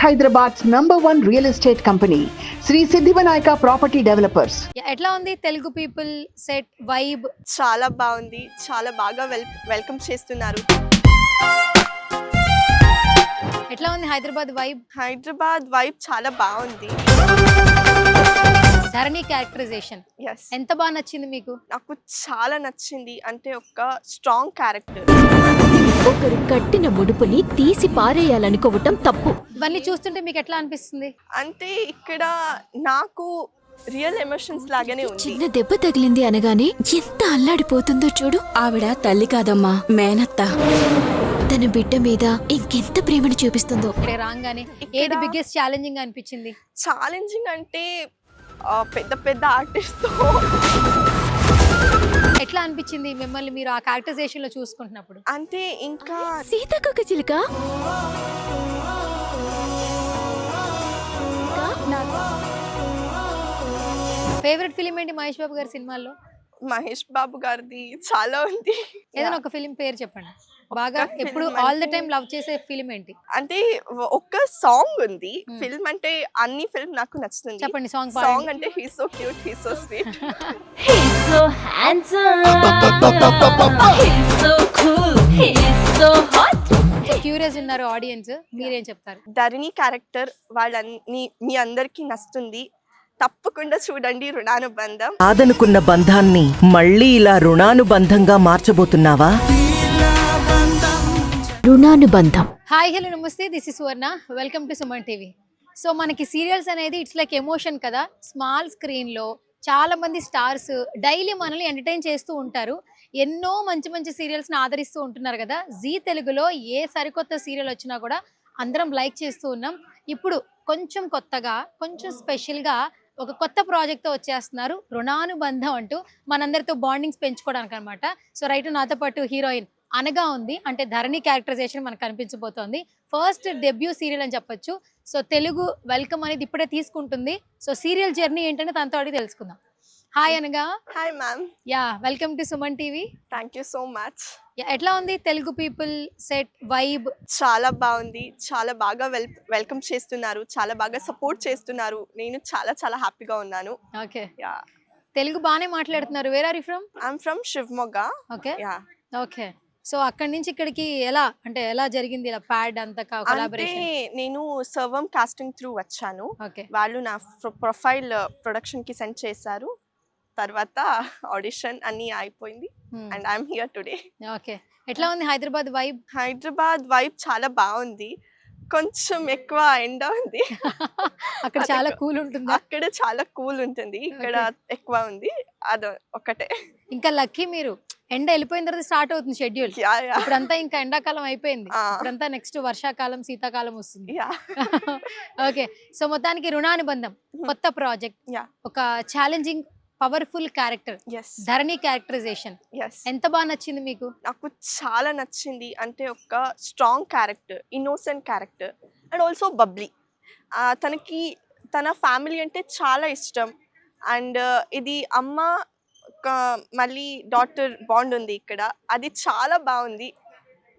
Hyderabad's #1 real estate company, Sri Siddhivanayaka Property Developers. ఎట్లా ఉంది Telugu people set vibe? చాలా బాగుంది, చాలా బాగా వెల్కమ్ చేస్తున్నారు. ఎట్లా ఉంది హైదరాబాద్ వైబ్? హైదరాబాద్ వైబ్ చాలా బాగుంది. ధరణి క్యారెక్టరైజేషన్ ఎస్, ఎంత బాగా నచ్చింది మీకు? నాకు చాలా నచ్చింది. అంటే ఒక స్ట్రాంగ్ క్యారెక్టర్. ఒకరు కట్టిన ముడుపుని తీసి పారేయాలనుకోవటం తప్పు. ఇవన్నీ చూస్తుంటే మీకు ఎట్లా అనిపిస్తుంది? అంటే ఇక్కడ నాకు రియల్ ఎమోషన్స్ లాగానే ఉంది. చిన్న దెబ్బ తగిలింది అనగానే ఎంత అల్లాడిపోతుందో చూడు. ఆవిడ తల్లి కాదమ్మా, మేనత్త. తన బిడ్డ మీద ఇంకెంత ప్రేమను చూపిస్తుందో. ఇక్కడ రాగానే ఏది బిగ్గెస్ట్ ఛాలెంజింగ్ అనిపించింది? ఛాలెంజింగ్ అంటే పెద్ద పెద్ద ఆర్టిస్ట్ తో ఎట్లా అనిపించింది మిమ్మల్ని మీరు ఆ క్యారెక్టరైజేషన్ లో చూసుకుంటున్నప్పుడు? అంటే ఇంకా సీతాకొక చిలుక ఫేవరెట్ ఫిలిం ఏంటి మహేష్ బాబు గారి సినిమాల్లో? మహేష్ బాబు గారిది చాలా ఉంది. ఏదైనా ఒక ఫిలిం పేరు చెప్పండి. బాగా film ఎప్పుడు ఆల్ ద అంటే- టైం లవ్ చేసే ఫిలిం ఏంటి? అంటే ఒక్క సాంగ్ ఉంది. ఫిల్మ్ అంటే అన్ని ఫిల్మ్ నాకు నచ్చుతుంది. చెప్పండి, సాంగ్ సాంగ్ అంటే he so cute, he so sweet. He's so handsome. He's so cool. He's so hot. Curious ఉన్నారు ఆడియన్స్, మీరేం చెప్తారు? ధరణి క్యారెక్టర్ మీ అందరికి నచ్చుతుంది. తప్పకుండా చూడండి రుణానుబంధం. కాదనుకున్న బంధాన్ని మళ్ళీ ఇలా రుణానుబంధంగా మార్చబోతున్నావా? రుణానుబంధం. హాయ్ హలో నమస్తే, this is Suvarna, welcome to Suman TV. So మనకి సీరియల్స్ అనేది ఇట్స్ లైక్ ఎమోషన్ కదా. స్మాల్ స్క్రీన్లో చాలా మంది స్టార్స్ డైలీ మనల్ని ఎంటర్టైన్ చేస్తూ ఉంటారు. ఎన్నో మంచి మంచి సీరియల్స్ని ఆదరిస్తూ ఉంటున్నారు కదా. జీ తెలుగులో ఏ సరికొత్త సీరియల్ వచ్చినా కూడా అందరం లైక్ చేస్తూ ఉన్నాం. ఇప్పుడు కొంచెం కొత్తగా, కొంచెం స్పెషల్గా ఒక కొత్త ప్రాజెక్ట్తో వచ్చేస్తున్నారు, రుణానుబంధం అంటూ, మనందరితో బాండింగ్స్ పెంచుకోవడానికి అనమాట. సో రైట్ నాతో పాటు హీరోయిన్ అనగా ఉంది, అంటే ధరణి క్యారెక్టరైజేషన్ మనకు కనిపించబోతోంది. ఫస్ట్ డెబ్యూ సీరియల్ అని చెప్పొచ్చు. సో తెలుగు వెల్కమ్ అనేది ఇప్పుడే తీసుకుంటుంది. సో సీరియల్ జర్నీ ఏంటని తనతో అడిగి తెలుసుకుందాం. హాయ్ అనగా. Hi ma'am, yeah, welcome to Suman TV. Thank you so much. ఎట్లా ఉంది తెలుగు పీపుల్ సెట్ వైబ్? చాలా బాగుంది, చాలా బాగా వెల్కమ్ చేస్తున్నారు, చాలా బాగా సపోర్ట్ చేస్తున్నారు. నేను చాలా చాలా హ్యాపీగా ఉన్నాను. ఓకే, యా, తెలుగు బాగానే మాట్లాడుతున్నారు. Where are you from? I'm from Shivamogga. Okay yeah, okay. So అక్కడి నుంచి ఇక్కడికి ఎలా జరిగింది ఇలా ప్యాడ్ అంతా అంటే కొలాబరేషన్? నేను సర్వం కాస్టింగ్ త్రూ వచ్చాను. ఓకే, వాళ్ళు నా ప్రొఫైల్ ప్రొడక్షన్ కి సెండ్ చేశారు. తర్వాత ఆడిషన్ అన్ని అయిపోయింది and I'm here today. Okay. ఎట్లా ఉంది హైదరాబాద్ వైబ్? హైదరాబాద్ వైబ్ చాలా బాగుంది. కొంచెం ఎక్కువ ఎండ ఉంది. అక్కడ చాలా కూల్ ఉంటుంది. అక్కడ చాలా కూల్ ఉంటుంది, ఇక్కడ ఎక్కువ ఉంది. అది ఒకటే. ఇంకా లక్కీ మీరు, ఎండ వెళ్ళిపోయిన తర్వాత స్టార్ట్ అవుతుంది షెడ్యూల్. యా, యా, ఇప్పుడంతా ఇంకా ఎండాకాలం అయిపోయింది. ఆ. ఇప్పుడంతా నెక్స్ట్ వర్షాకాలం, శీతాకాలం వస్తుంది. యా. ఓకే. సో మొత్తానికి రుణానుబంధం కొత్త ప్రాజెక్ట్, యా, ఒక challenging powerful character, yes, Dharani characterization yes. ఎంత బాగా నచ్చింది మీకు? నాకు చాలా నచ్చింది. అంటే ఒక strong character, innocent character and also bubbly. తనకి తన ఫ్యామిలీ అంటే చాలా ఇష్టం. అండ్ ఇది అమ్మ మళ్ళీ డాటర్ బాండ్ ఉంది ఇక్కడ. అది చాలా బాగుంది,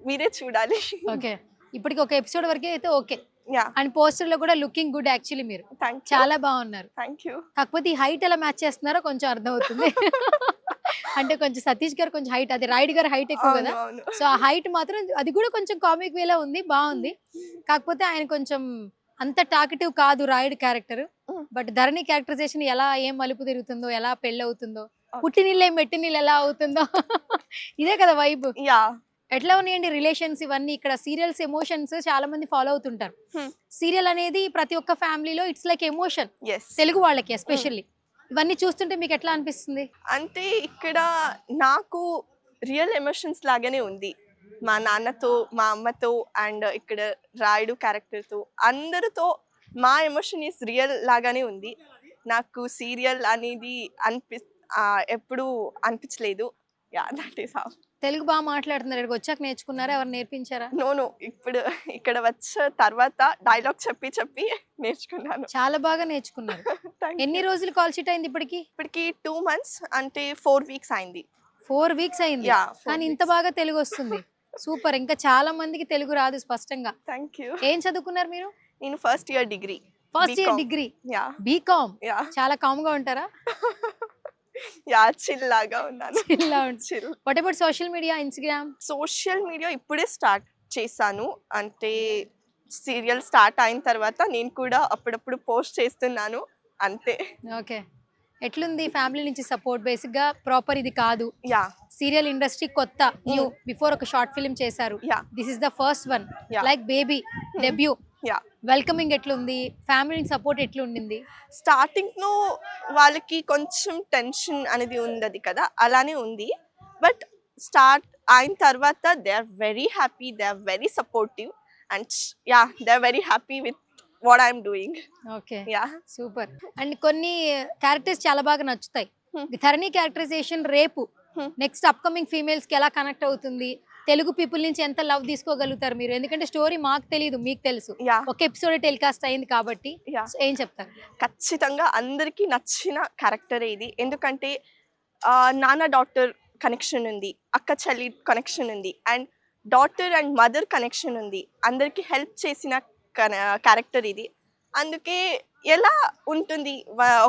మీరే చూడాలి. ఓకే, ఇప్పటికి ఒక ఎపిసోడ్ వరకే అయితే ఓకే. యా, అండ్ పోస్టర్ లో కూడా లుకింగ్ గుడ్ యాక్చువల్లీ. మీరు థ్యాంక్ యూ, చాలా బాగున్నారు. Thank you. కాకపోతే ఈ హైట్ ఎలా మ్యాచ్ చేస్తున్నారో కొంచెం అర్థమవుతుంది. అంటే కొంచెం సతీష్ గారు కొంచెం హైట్, అది రాయుడు గారు హైట్ ఎక్కువ కదా. అవును. సో ఆ హైట్ మాత్రం అది కూడా కొంచెం కామిక్ వేలా ఉంది, బాగుంది. కాకపోతే ఆయన కొంచెం అంత టాకటివ్ కాదు Rayudu character. But Dharani characterization ఎలా, ఏం మలుపు తిరుగుతుందో, ఎలా పెళ్ళి అవుతుందో, పుట్టి నీళ్ళే మెట్టి నీళ్ళు ఎలా అవుతుందో, ఇదే కదా వైబ్. యా, ఎట్లా ఉన్నాయండి రిలేషన్స్ ఇవన్నీ? ఇక్కడ సీరియల్స్ ఎమోషన్స్ చాలా మంది ఫాలో అవుతుంటారు. సీరియల్ అనేది ప్రతి ఒక్క ఫ్యామిలీలో it's like emotion, yes. Telugu వాళ్ళకి ఎస్పెషల్లీ. ఇవన్నీ చూస్తుంటే మీకు ఎట్లా అనిపిస్తుంది? అంటే ఇక్కడ నాకు రియల్ ఎమోషన్స్ లాగానే ఉంది. మా నాన్నతో, మా అమ్మతో అండ్ ఇక్కడ రాయుడు క్యారెక్టర్తో, అందరితో మా ఎమోషన్ ఈస్ రియల్ లాగానే ఉంది. నాకు సీరియల్ అనేది ఎప్పుడు అనిపించలేదు. Yeah, that is how. Telugu బాగా మాట్లాడుతున్నారు. ఇక్కడికి వచ్చాక నేర్చుకున్నారా, ఎవరు నేర్పించారా? నో, ఇప్పుడు ఇక్కడ వచ్చిన తర్వాత డైలాగ్ చెప్పి చెప్పి నేర్చుకున్నాను. చాలా బాగా నేర్చుకున్నారు. Thank you. ఎన్ని రోజులు కాల్ షీట్ అయింది ఇప్పటికి? ఇప్పటికి 2 months, అంటే 4 weeks అయింది. 4 weeks అయింది. Yeah, 4 కానీ ఇంత weeks. బాగా తెలుగు వస్తుంది. సూపర్. ఇంకా చాలా మందికి తెలుగు రాదు స్పష్టంగా. Thank you. ఏం చదువుకున్నారు మీరు? నేను first year degree. First year degree, yeah B Com. Yeah చాలా కామ్ గా ఉంటారా? యా చిల్ లాగా ఉన్నాను. ఇలా ఉంటుంది. Chill. What about social media, Instagram? Social media ఇప్పుడే స్టార్ట్ చేశాను. అంటే సీరియల్ స్టార్ట్ అయిన తర్వాత నేను కూడా అప్పుడప్పుడు పోస్ట్ చేస్తున్నాను అంతే. ఓకే. ఎట్లుంది ఫ్యామిలీ నుంచి సపోర్ట్? బేసిక్ గా ప్రాపర్ ఇది కాదు, యా సీరియల్ ఇండస్ట్రీ కొత్త, న్యూ, బిఫోర్ ఒక షార్ట్ ఫిల్మ్ చేశారు, yeah this is the first one, Yeah. Like baby debut. Yeah welcoming ఎట్లుంది? ఫ్యామిలీ సపోర్ట్ ఎట్లుండింది? స్టార్టింగ్లో వాళ్ళకి కొంచెం టెన్షన్ అనేది ఉంది కదా, అలానే ఉంది. బట్ స్టార్ట్ అయిన తర్వాత they are very happy, they are very supportive and yeah they are very happy with what I'm doing. Okay, yeah super. And కొన్ని క్యారెక్టర్స్ చాలా బాగా నచ్చుతాయి. Hmm. ధరణి క్యారెక్టరైజేషన్ రేపు Hmm. నెక్స్ట్ అప్కమింగ్ ఫీమేల్స్ కి ఎలా connect అవుతుంది? తెలుగు పీపుల్ నుంచి ఎంత లవ్ తీసుకోగలుగుతారు మీరు? ఎందుకంటే స్టోరీ మాకు తెలియదు, మీకు తెలుసు. యా ఒక ఎపిసోడ్ టెలికాస్ట్ అయింది కాబట్టి యా So, ఏం చెప్తారు? ఖచ్చితంగా అందరికీ నచ్చిన క్యారెక్టరే ఇది. ఎందుకంటే నాన్న డాటర్ కనెక్షన్ ఉంది, అక్క చెల్లి కనెక్షన్ ఉంది, and daughter and mother connection ఉంది. అందరికీ హెల్ప్ చేసిన క్యారెక్టర్ ఇది. అందుకే ఎలా ఉంటుంది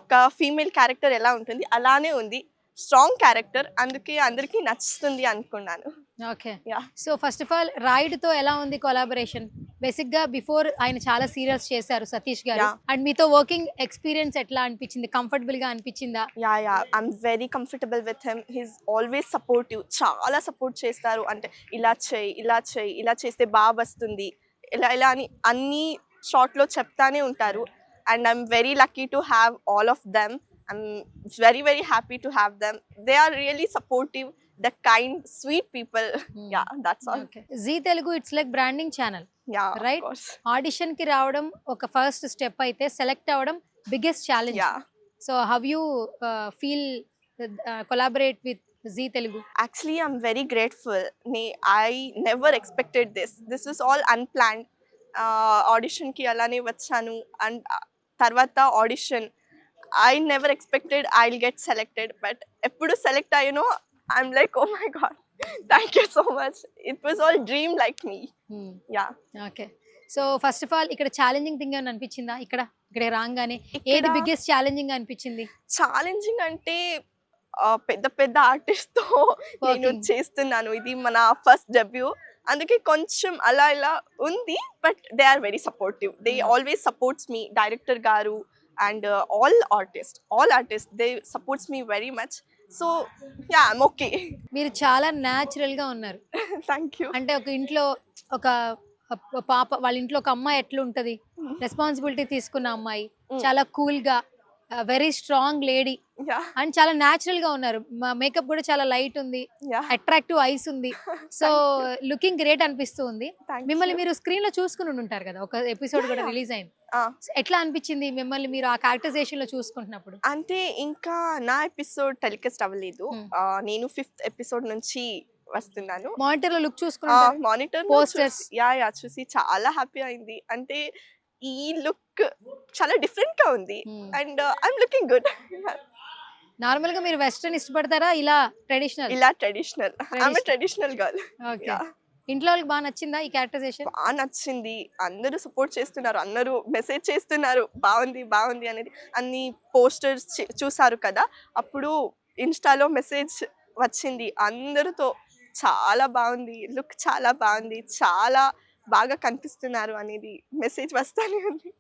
ఒక ఫీమేల్ క్యారెక్టర్ ఎలా ఉంటుంది అలానే ఉంది, స్ట్రాంగ్ క్యారెక్టర్. అందుకే అందరికీ నచ్చుతుంది అనుకున్నాను. Okay. Yeah so first of all తో ఎలా ఉంది కొలాబరేషన్? బేసిక్ గా బిఫోర్ ఆయన చాలా సీరియల్స్ చేశారు సతీష్ గారు, Yeah. అండ్ మీతో వర్కింగ్ ఎక్స్పీరియన్స్ ఎట్లా అనిపించింది? కంఫర్టబుల్ గా అనిపించిందా? Yeah I'm very comfortable with him. He's always supportive, చాలా సపోర్ట్ చేస్తారు. అంటే ఇలా చేయి, ఇలా చేయి, ఇలా చేస్తే బాగా వస్తుంది, ఇలా ఇలా అని అన్ని షార్ట్లో చెప్తానే ఉంటారు. And I'm very lucky to have all of them. I'm very very happy to have them. They are really supportive, the kind sweet people. Yeah that's all. Zee Telugu it's like branding channel, yeah Right? Audition కి రావడం ఒక first step అయితే, select అవ్వడం biggest challenge. Yeah so how you feel collaborate with Zee Telugu? Actually, I'm very grateful. I never expected this. This was all unplanned. Audition ki alane vachanu and tarvata audition. I never expected I'll get selected, but eppudu select ayano, I'm like, oh my god, thank you so much. It was all dream like me. Yeah. Okay. So first of all ఇక్కడ challenging thing ఏమైనా అనిపించిందా? ఇక్కడ రాగానే ఏది ఇక్కడ biggest challenging అనిపించింది? Challenging అంటే పెద్ద పెద్ద ఆర్టిస్ట్తో నేను Working. చేస్తున్నాను. ఇది మన ఫస్ట్ డెబ్యూ, అందుకే కొంచెం అలా ఇలా ఉంది. But they are very supportive. They always supports me, director గారు and all artist they supports me very much. So yeah I'm okay. మీరు చాలా న్యాచురల్ గా ఉన్నారు. Thank you. అంటే ఒక ఇంట్లో ఒక పాప, వాళ్ళ ఇంట్లో ఒక అమ్మాయి ఎట్లుంటది, రెస్పాన్సిబిలిటీ తీసుకున్న అమ్మాయి, చాలా కూల్ గా, very strong lady, yeah and చాలా న్యాచురల్ గా ఉన్నారు. మేకప్ కూడా చాలా లైట్ ఉంది, యా అట్రాక్టివ్ ఐస్ ఉంది. సో లుకింగ్ గ్రేట్ అనిపిస్తూ ఉంది. థ్యాంక్ మిమ్మల్ని యూ. మీరు స్క్రీన్ లో చూసుకుని ఉంటారు కదా, ఒక ఎపిసోడ్ కూడా రిలీజ్ అయింది. Ah. So, ఎట్లా అనిపించింది మిమ్మల్ని మీరు ఆ క్యారెక్టరైజేషన్ లో చూసుకుంటున్నప్పుడు? అంటే ఇంకా నా ఎపిసోడ్ టెలికాస్ట్ అవ్వలేదు. నేను 5th ఎపిసోడ్ నుంచి వస్తున్నాను. మానిటర్ లో లుక్ చూసుకుంటారు, మానిటర్ Posters. యా చూసి చాలా హ్యాపీ అయింది. అంటే ఈ లుక్ చాలా డిఫరెంట్ గా ఉంది and I'm looking good. Normal గా మీరు వెస్టర్న్ ఇష్టపడతారా ఇలా ట్రెడిషనల్? ఇలా traditional, I'm traditional girl. Okay. ఇంట్లో వాళ్ళకి బాగా నచ్చిందా ఈ క్యారెక్టరైజేషన్? బాగా నచ్చింది, అందరూ సపోర్ట్ చేస్తున్నారు, అందరూ మెసేజ్ చేస్తున్నారు బాగుంది అనేది. అన్ని పోస్టర్స్ చూసారు కదా, అప్పుడు ఇన్స్టాలో మెసేజ్ వచ్చింది అందరితో, చాలా బాగుంది, లుక్ చాలా బాగుంది, చాలా బాగా కనిపిస్తున్నారు అనేది మెసేజ్ వస్తానే ఉంది.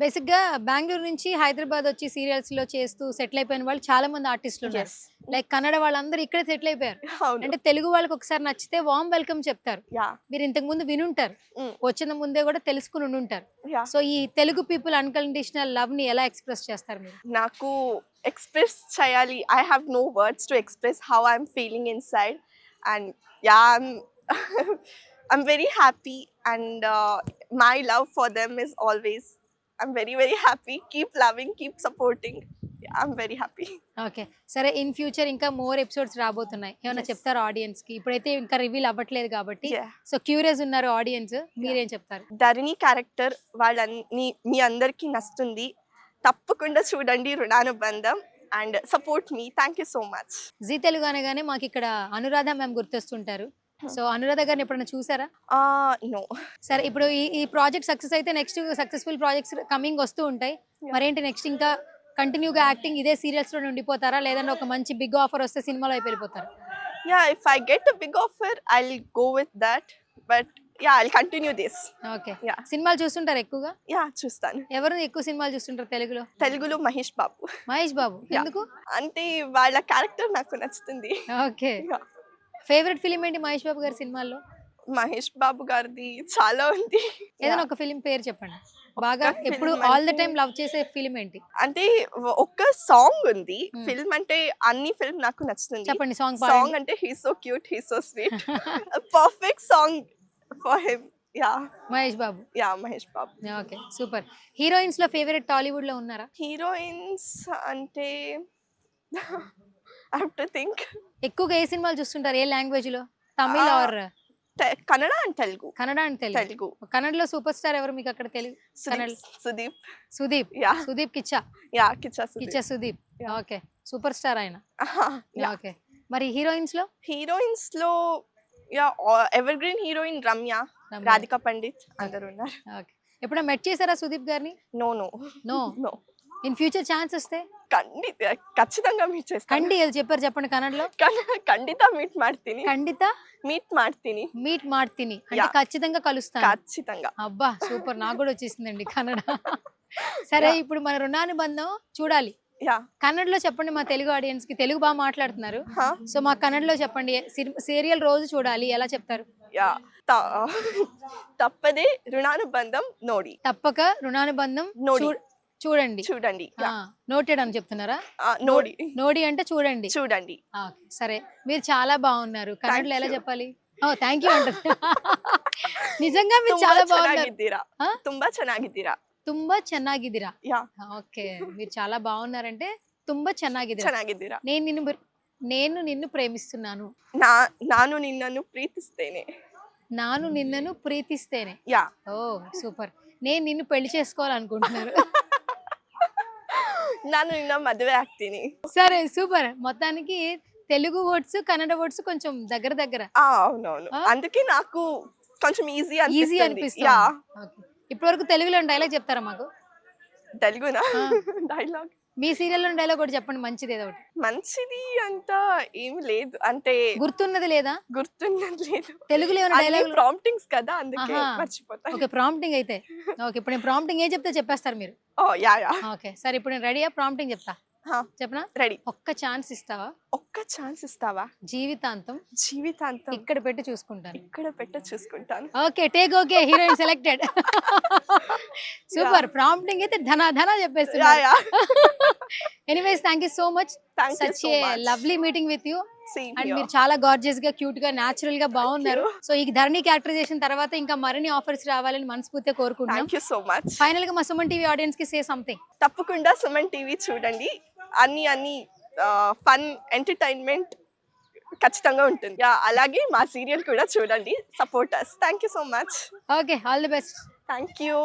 బేసిక్ గా బెంగళూరు నుంచి హైదరాబాద్ వచ్చి సీరియల్స్ లో చేస్తూ సెటిల్ అయిపోయిన వాళ్ళు చాలా మంది ఆర్టిస్టులు ఉన్నారు. Yes. లైక్ కన్నడ వాళ్ళందరూ ఇక్కడే సెటిల్ అయిపోయారు. అవును. అంటే తెలుగు వాళ్ళకి ఒకసారి నచ్చితే వామ్ వెల్కమ్ చెప్తారు. యా మీరు ఇంతకు ముందు వినుంటారు, వచ్చిన ముందే కూడా తెలుసుకుని ఉంటారు. యా సో ఈ తెలుగు పీపుల్ అన్కండిషనల్ లవ్ ని ఎలా ఎక్స్ప్రెస్ చేస్తారు మీరు? నాకు ఎక్స్ప్రెస్ చేయాలి, I have no words to express how I'm feeling inside. And yeah I'm very happy and my love for them is always, I'm very very happy. Keep loving, keep supporting. I'm very happy. Okay, సరే. In future ఇంకా more episodes రాబోతున్నాయి, ఏమైనా చెప్తారు audience కి? ఇప్పుడైతే ఇంకా reveal అవ్వట్లేదు కాబట్టి, సో క్యూరియస్ ఉన్నారు ఆడియన్స్, మీరేం చెప్తారు? ధరణి క్యారెక్టర్ మీ అందరికీ నచ్చుతుంది, తప్పకుండా చూడండి Runanubandham and support me. Thank you so much. Zee Telugu అనగానే మాకు ఇక్కడ అనురాధ మ్యామ్ గుర్తొస్తుంటారు. సో అనురాధ గారిని ఎప్పుడైనా చూసారా? నో. సరే, ఇప్పుడు ఈ ప్రాజెక్ట్ సక్సెస్ అయితే నెక్స్ట్ సక్సెస్ఫుల్ ప్రాజెక్ట్స్ కమింగ్ వస్తూ ఉంటాయి. మరేంటి నెక్స్ట్ ఇంకా కంటిన్యూగా యాక్టింగ్ ఇదే సీరియల్స్ లో ఉండిపోతారా, లేదంటే ఒక మంచి బిగ్ ఆఫర్ వస్తే సినిమాలో అయిపోయి వెళ్ళిపోతారా? If I get a big offer, I'll go with that. But I'll continue this. Okay. Yeah. సినిమాలు చూస్తుంటారు ఎక్కువగా? చూస్తాను. ఎవరు ఎక్కువ సినిమాలు చూస్తుంటారు తెలుగులో? తెలుగులో మహేష్ బాబు. మహేష్ బాబు. ఎందుకు? అంటే వాళ్ళ క్యారెక్టర్ నాకు నచ్చుతుంది. ఓకే. Yeah. ఫేవరెట్ ఫిలిం ఏంటి మహేష్ బాబు గారి సినిమాల్లో? మహేష్ బాబు గారిది చాలా ఉంది. ఏదైనా ఒక ఫిలిం పేరు చెప్పండి. బాగా film ఎప్పుడు ఆల్ ద అంటే- టైం లవ్ చేసే ఫిలిం ఏంటి? అంటే ఒక సాంగ్ ఉంది. ఫిల్మ్ అంటే అన్ని ఫిల్మ్ నాకు నచ్చుతుంది. చెప్పండి, సాంగ్ సాంగ్ పాడండి. అంటే he so cute, he so sweet. Perfect song for him. Mahesh Babu. Mahesh Babu. Okay, super. Heroines లో ఫేవరెట్ టాలీవుడ్ లో ఉన్నారా? హీరోయిన్స్ అంటే ఐ హావ్ టు థింక్. ఎక్కువగా ఏ సినిమాలు చూస్తుంటారు? ఏ లాంగ్వేజ్ లో? Tamil or Kannada and Telugu. Kannada and Telugu. Telugu. కన్నడలో సూపర్ స్టార్ ఎవరు మీకు అక్కడ? Telugu Kannada Sudeep. Sudeep. Yeah. Sudeep Kichcha. Kichcha Kichcha Sudeep. Yeah. Okay, super star ఆయన. ఓకే. మరి హీరోయిన్స్ లో? హీరోయిన్స్ లో evergreen heroine Ramya, Ramya. Radhika Pandit అందరు ఉన్నారు. ఓకే. ఎప్పుడైనా మెట్ చేశారా సుదీప్ గారిని? No no. In future chance వస్తే ಖచ్చితంగా మీట్ చేస్తాను. కండి అది చెప్పారు, చెప్పండి కన్నడలో. ಖಂಡಿತ ಮೀಟ್ ಮಾಡ್ತೀನಿ. ఖండిత మీట్ ಮಾಡ್ತೀನಿ. మీట్ ಮಾಡ್ತೀನಿ అంటే Yeah. ఖచ్చితంగా కలుస్తాను. ఖచ్చితంగా. అబ్బా సూపర్, నాకు కూడా వచ్చేసిందండి కన్నడ. సరే, ఇప్పుడు మన రుణానుబంధం చూడాలి. కన్నడలో చెప్పండి మా తెలుగు ఆడియన్స్ కి. తెలుగు బాగా మాట్లాడుతున్నారు, సో మా కన్నడలో చెప్పండి. సీరియల్ రోజు చూడాలి, ఎలా చెప్తారు? తప్పదే రుణానుబంధం నోడి. తప్పక రుణానుబంధం నోడి. చూడండి. నోటెడ్ అని చెప్తున్నారా? నోడి. నోడి అంటే చూడండి. ఓకే, సరే. మీరు చాలా బాగున్నారు. కన్నడలో ఎలా చెప్పాలి? థ్యాంక్ యూ అంటుంది. నిజంగా మీరు చాలా బాగున్నారు. ತುಂಬಾ ಚೆನ್ನಾಗಿದ್ದೀರಾ. తుంబా చెన్నాగిదిరా. ఓకే, మీరు చాలా బాగున్నారంటే తుంబా చెన్నాగిదిరా. నేను నిన్ను ప్రేమిస్తున్నాను. ನಾನು ನಿನ್ನನ್ನು ಪ್ರೀತಿಸ್ತೇನೆ. నాను నిన్నను ప్రీతిస్తేనే. ఓ సూపర్. నేను నిన్ను పెళ్లి చేసుకోవాలనుకుంటున్నారు. ನಾನು ನಿನ್ನ ಮದುವೆ ಆಗ್ತೀನಿ. సరే, సూపర్. మొత్తానికి తెలుగు వర్డ్స్ కన్నడ వర్డ్స్ కొంచెం దగ్గర. అవునవును, అందుకే నాకు కొంచెం ఈజీ అనిపిస్తుంది. ఇప్పటి వరకు తెలుగులో డైలాగ్ చెప్తారా మాకు? తెలుగునా? డైలాగ్ మీ సీరియల్లో డైలాగ్ కూడా చెప్పండి, మంచిది ఏదో ఒకటి. మంచిది అంతా ఏమి లేదు, అంటే గుర్తున్నది లేదా? గుర్తున్నది లేదు. తెలుగులో ఏమైనా డైలాగ్? ప్రాంప్టింగ్స్ కదా, అందుకే మర్చిపోతాను. ఓకే, ప్రాంప్టింగ్ అయితే. ఓకే, ఇప్పుడు నేను ప్రాంప్టింగ్ ఏం చెప్తే చెప్పేస్తారు మీరు? ఓకే, సరే. ఇప్పుడు నేను రెడీయా? ప్రాంప్టింగ్ చెప్తా, చెప్పనా? రెడీ. ఒక్క ఛాన్స్ ఇస్తావా? ఒక్క ఛాన్స్ ఇస్తావా? జీవితాంతం ఇక్కడ పెట్టి చూసుకుంటాను. Okay, take okay. Heroine selected. Super. Prompting అయితే ధనా చెప్పేస్తున్నా. Anyways, thank you so much. Such a lovely meeting with you. And మీరు చాలా గార్జియస్ గా, క్యూట్ గా, న్యాచురల్ గా బాగున్నారు. సో ఈ ధరణి క్యారెక్టరైజేషన్ తర్వాత ఇంకా మరిన్ని ఆఫర్స్ రావాలని మనస్ఫూర్తిగా కోరుకుంటున్నాం. Thank you so much. ఫైనల్ గా మా సుమన్ టీవీ ఆడియన్స్ కి సే సంథింగ్. తప్పకుండా సుమన్ టీవీ చూడండి. అన్ని ఫన్ ఎంటర్టైన్మెంట్ ఖచ్చితంగా ఉంటుంది. అలాగే మా సీరియల్ కూడా చూడండి. Support us. Thank you so much. Okay, all the best. Thank you.